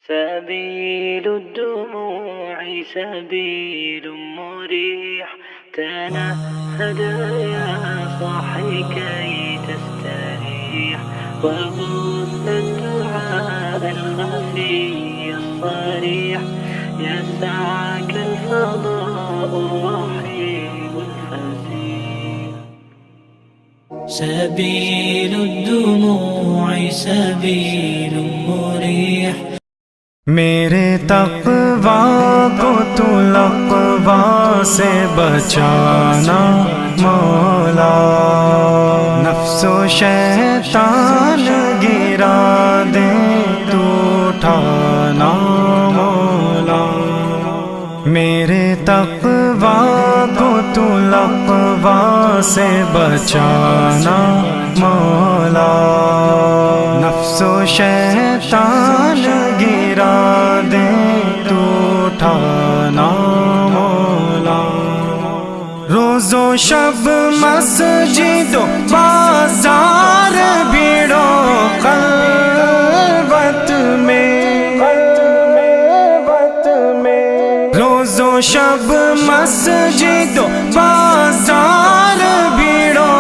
سبيل الدموع سبيل مريح، تنهد يا صاحي كي تستريح، وغص الدعاء الخفي الصريح، يسعك الفضاء الرحيم الفسيح. سبيل الدموع سبيل مريح. میرے تقویٰ کو تو لقویٰ سے بچانا مولا، نفس و شیطان گرا دے تو اٹھانا مولا. میرے تقویٰ کو تو لقویٰ سے بچانا مولا، نفس و شیطان گرا دے تو اٹھانا مولا. روز و شب مسجد و بازار بھیڑو خلوت میں، روز و شب مسجد و بازار بھیڑو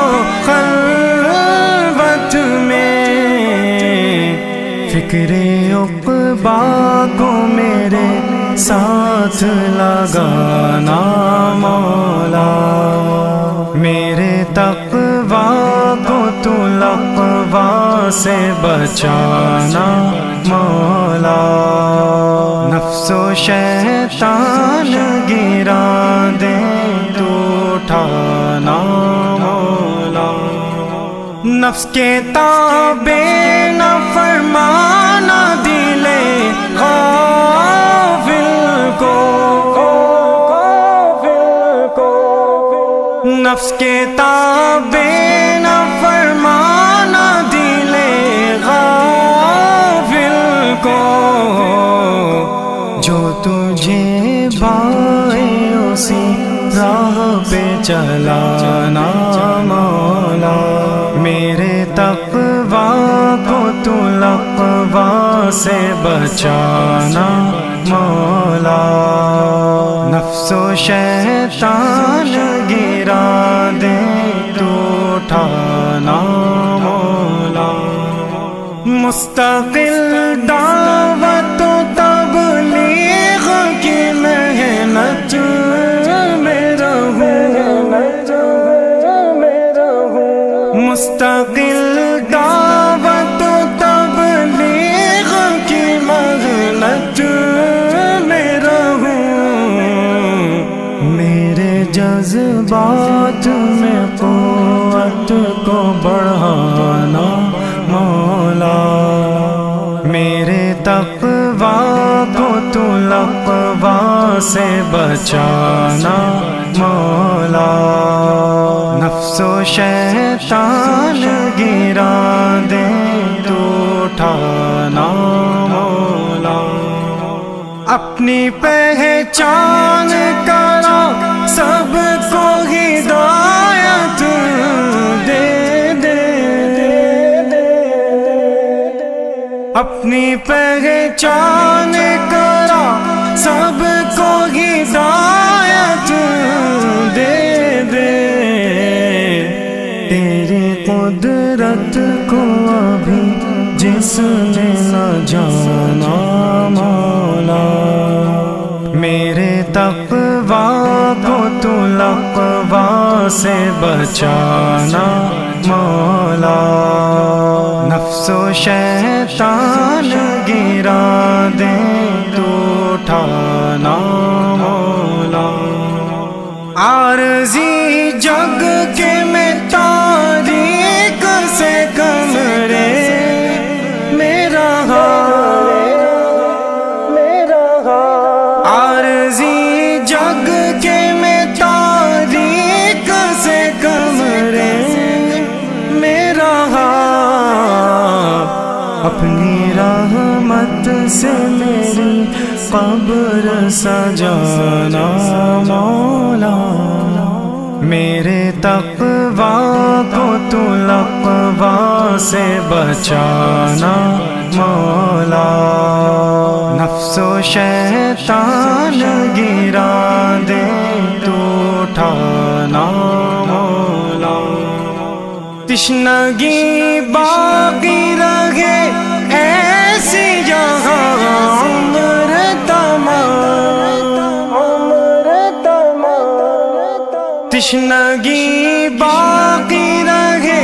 خلوت میں، فکر عقبیٰ کو میرے ساتھ لگانا مولا. میرے تقویٰ کو تو لقویٰ سے بچانا مولا، نفس و شیطان گرا دے تو اٹھانا مولا. نفس کے تابع نہ فرمانا دل غافل کو، نفس کے تابع نہ فرمانا دل غافل کو، جو تجھے بھائے اسی راہ پہ چلانا مولا. میرے تقویٰ کو تو لقویٰ سے بچانا مولا، نفس و شیطان گرا دے تو اٹھانا مولا. مستقل دعوت و تبلیغ کی محنت میں رہوں، مستقل دعوت و تبلیغ کی محنت میں رہوں. میرے جذبات میں قوت کو بڑھانا مولا. میرے تقویٰ کو تو لقویٰ سے بچانا مولا، نفس و شیطان گرا دے تو اٹھانا مولا. اپنی پہچان کرا سب کو ہدایت دے دے، اپنی پہچان کرا سب کو ہدایت دے دے. تیری قدرت کو ابھی جس نے نہ جانا مولا. میرے تقویٰ کو تو لقویٰ سے بچانا مولا، نفس و شیطان گرا دے تو اٹھانا مولا. عارضی جگ کے میں تاریک سے کمرے میرا عارضی جگ کے میں تاریک سے کمرے میرا، اپنی رحمت سے میری قبر سجانا مولا. میرے تقویٰ کو تو لقویٰ سے بچانا مولا، نفس و شیطان گرا دے تو اٹھانا مولا، تشنگی باقی رہے ایسی جہاں عمر تمام، تشنگی باقی رہے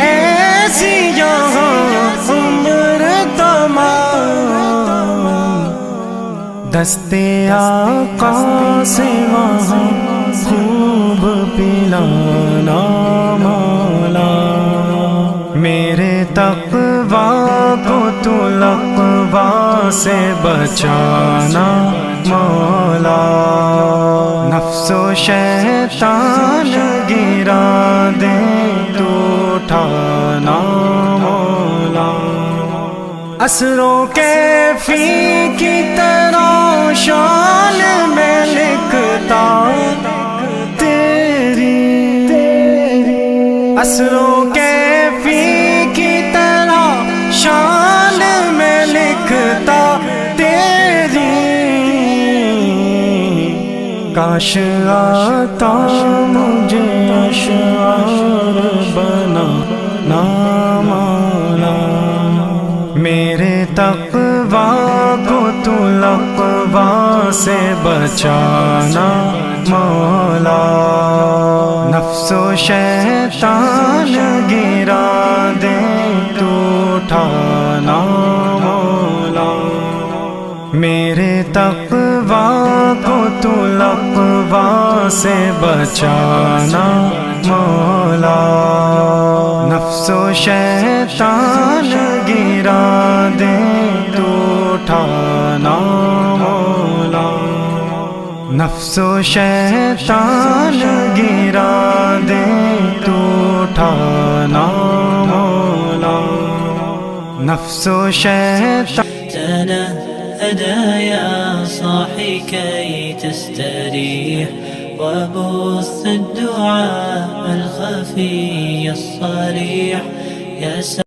ایسی جہاں عمر تمام، دستے آقا سے وہاں خوب پلانا مولا، میرے تقویٰ کو تو لقویٰ سے بچانا مولا، نفس و شیطان گرا دے تو اٹھانا مولا، اسروں کیفی کی طرح شان میں لکھتا تیری، اسروں کیفی کی طرح شان میں لکھتا تیری، کاش آتا مجھے اشعار بنانا مولا، میرے تقویٰ کو تو لقویٰ سے بچانا مولا، نفس و شیطان گرا دے تو اٹھانا مولا، میرے تقویٰ کو تو لقویٰ سے بچانا مولا، نفس و شیطان گرا دے تو اٹھانا مولا، نفس و شیطان گرا دے تو اٹھانا مولا، نفس و شیطان تنهدى يا صاحي كي تستريح، وبث الدعاء الخفي الصريح يا